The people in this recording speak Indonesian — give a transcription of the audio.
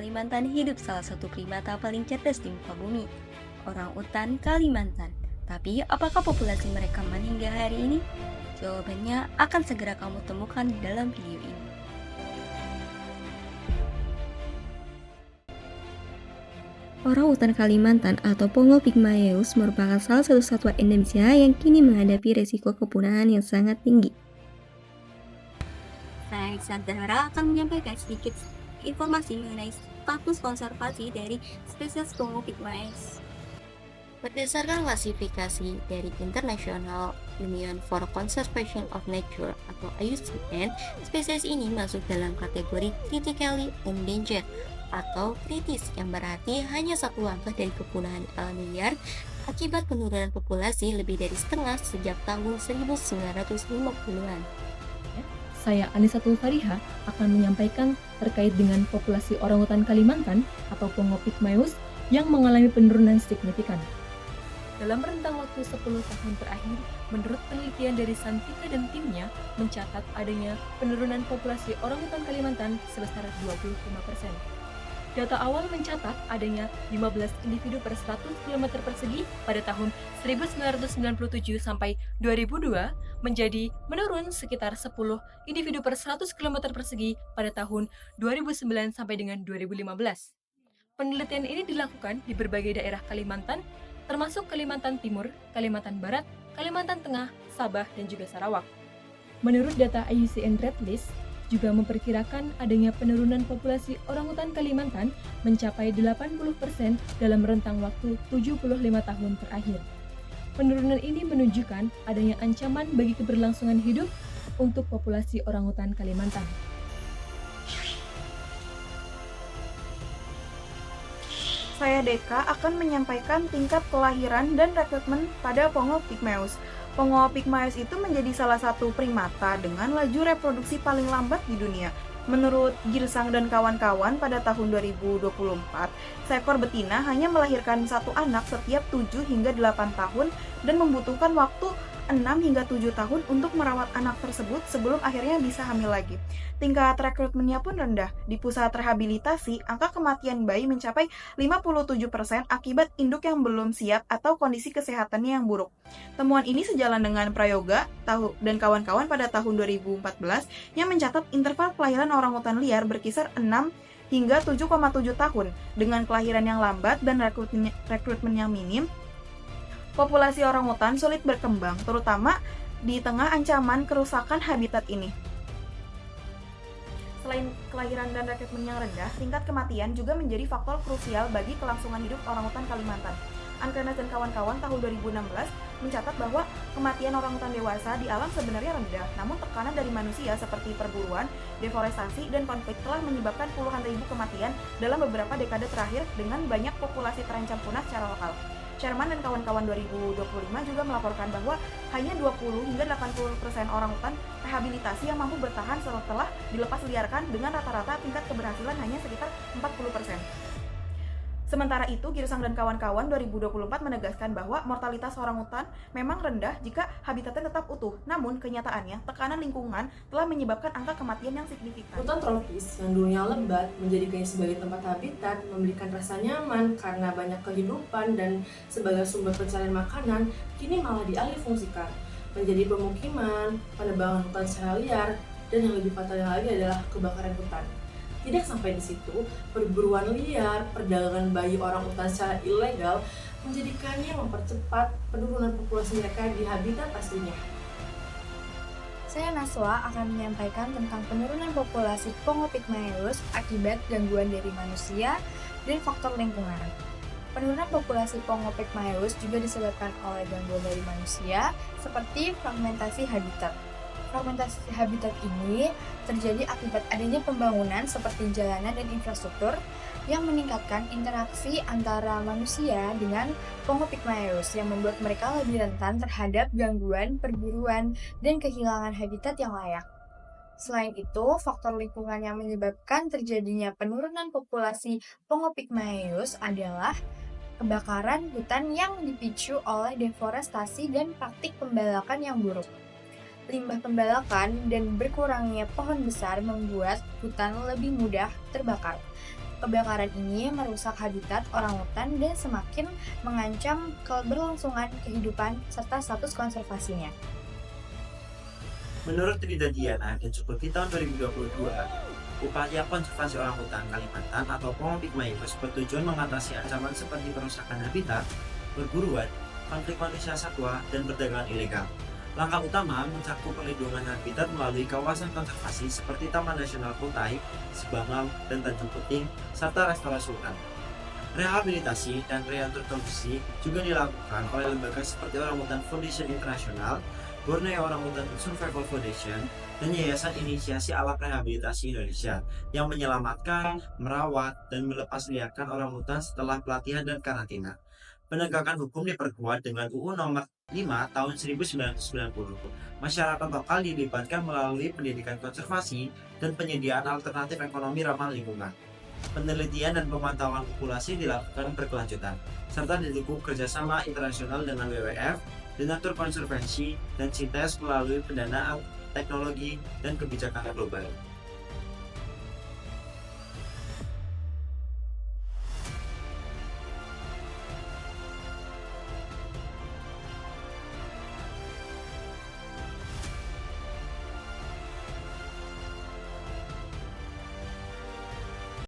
Kalimantan hidup salah satu primata paling cerdas di muka bumi, orangutan Kalimantan. Tapi, apakah populasi mereka aman hingga hari ini? Jawabannya akan segera kamu temukan dalam video ini. Orangutan Kalimantan atau Pongo pygmaeus merupakan salah satu satwa endemia yang kini menghadapi resiko kepunahan yang sangat tinggi. Saya Sandra akan menyampaikan sedikit informasi mengenai status konservasi dari spesies Pongo pygmaeus. Berdasarkan klasifikasi dari International Union for Conservation of Nature atau IUCN, spesies ini masuk dalam kategori critically endangered atau kritis, yang berarti hanya satu langkah dari kepunahan alami liar akibat penurunan populasi lebih dari setengah sejak tahun 1950-an. Saya Anisatul Fariha akan menyampaikan terkait dengan populasi orangutan Kalimantan atau Pongo pygmaeus yang mengalami penurunan signifikan. Dalam rentang waktu 10 tahun terakhir, menurut penelitian dari Santika dan timnya, mencatat adanya penurunan populasi orangutan Kalimantan sebesar 25%. Data awal mencatat adanya 15 individu per 100 km persegi pada tahun 1997 sampai 2002 menjadi menurun sekitar 10 individu per 100 km persegi pada tahun 2009 sampai dengan 2015. Penelitian ini dilakukan di berbagai daerah Kalimantan, termasuk Kalimantan Timur, Kalimantan Barat, Kalimantan Tengah, Sabah, dan juga Sarawak. Menurut data IUCN Red List, juga memperkirakan adanya penurunan populasi orangutan Kalimantan mencapai 80% dalam rentang waktu 75 tahun terakhir. Penurunan ini menunjukkan adanya ancaman bagi keberlangsungan hidup untuk populasi orangutan Kalimantan. Saya Deka akan menyampaikan tingkat kelahiran dan rekrutmen pada Pongo pygmaeus. Pongo pygmaeus itu menjadi salah satu primata dengan laju reproduksi paling lambat di dunia. Menurut Girsang dan kawan-kawan, pada tahun 2024, seekor betina hanya melahirkan satu anak setiap 7 hingga 8 tahun dan membutuhkan waktu 6 hingga 7 tahun untuk merawat anak tersebut sebelum akhirnya bisa hamil lagi. Tingkat rekrutmennya pun rendah. Di pusat rehabilitasi, angka kematian bayi mencapai 57% akibat induk yang belum siap atau kondisi kesehatannya yang buruk. Temuan ini sejalan dengan Prayoga dan kawan-kawan pada tahun 2014 yang mencatat interval kelahiran orangutan liar berkisar 6 hingga 7,7 tahun. Dengan kelahiran yang lambat dan rekrutmen yang minim, populasi orangutan sulit berkembang, terutama di tengah ancaman kerusakan habitat ini. Selain kelahiran dan rekrutmen yang rendah, tingkat kematian juga menjadi faktor krusial bagi kelangsungan hidup orangutan Kalimantan. Ankenas dan kawan-kawan tahun 2016 mencatat bahwa kematian orangutan dewasa di alam sebenarnya rendah, namun tekanan dari manusia seperti perburuan, deforestasi, dan konflik telah menyebabkan puluhan ribu kematian dalam beberapa dekade terakhir dengan banyak populasi terancam punah secara lokal. Sherman dan kawan-kawan 2025 juga melaporkan bahwa hanya 20 hingga 80% orangutan rehabilitasi yang mampu bertahan setelah dilepas liarkan dengan rata-rata tingkat keberhasilan hanya sekitar 40%. Sementara itu, Girsang dan kawan-kawan 2024 menegaskan bahwa mortalitas orangutan memang rendah jika habitatnya tetap utuh. Namun, kenyataannya, tekanan lingkungan telah menyebabkan angka kematian yang signifikan. Hutan tropis yang dulunya lebat menjadikannya sebagai tempat habitat, memberikan rasa nyaman karena banyak kehidupan dan sebagai sumber pencarian makanan, kini malah dialihfungsikan menjadi pemukiman, penebangan hutan secara liar, dan yang lebih fatalnya lagi adalah kebakaran hutan. Tidak sampai di situ, perburuan liar, perdagangan bayi orangutan secara ilegal menjadikannya mempercepat penurunan populasi mereka di habitat aslinya. Saya Naswa akan menyampaikan tentang penurunan populasi Pongo pygmaeus akibat gangguan dari manusia dan faktor lingkungan. Penurunan populasi Pongo pygmaeus juga disebabkan oleh gangguan dari manusia seperti fragmentasi habitat. Fragmentasi habitat ini terjadi akibat adanya pembangunan seperti jalanan dan infrastruktur yang meningkatkan interaksi antara manusia dengan Pongo pygmaeus yang membuat mereka lebih rentan terhadap gangguan, perburuan, dan kehilangan habitat yang layak. Selain itu, faktor lingkungan yang menyebabkan terjadinya penurunan populasi Pongo pygmaeus adalah kebakaran hutan yang dipicu oleh deforestasi dan praktik pembalakan yang buruk. Limbah pembalakan dan berkurangnya pohon besar membuat hutan lebih mudah terbakar. Kebakaran ini merusak habitat orangutan dan semakin mengancam keberlangsungan kehidupan serta status konservasinya. Menurut Rida Diana dan Sukuti tahun 2022, upaya konservasi orangutan Kalimantan atau Pongo Pygmaeus bertujuan mengatasi ancaman seperti perusakan habitat, perburuan, konflik manusia satwa, dan perdagangan ilegal. Langkah utama mencakup perlindungan habitat melalui kawasan konservasi seperti Taman Nasional Kutai, Sibangau, dan Tanjung Puting, serta restorasi hutan. Rehabilitasi dan reintroduksi juga dilakukan oleh lembaga seperti Orangutan Foundation International, Borneo Orangutan Survival Foundation, dan Yayasan Inisiasi Alat Rehabilitasi Indonesia yang menyelamatkan, merawat, dan melepasliarkan orangutan setelah pelatihan dan karantina. Penegakan hukum diperkuat dengan UU Nomor 5 Tahun 1990. Masyarakat lokal dilibatkan melalui pendidikan konservasi dan penyediaan alternatif ekonomi ramah lingkungan. Penelitian dan pemantauan populasi dilakukan berkelanjutan, serta didukung kerjasama internasional dengan WWF, Donatur Konservasi, dan CITES melalui pendanaan teknologi dan kebijakan global.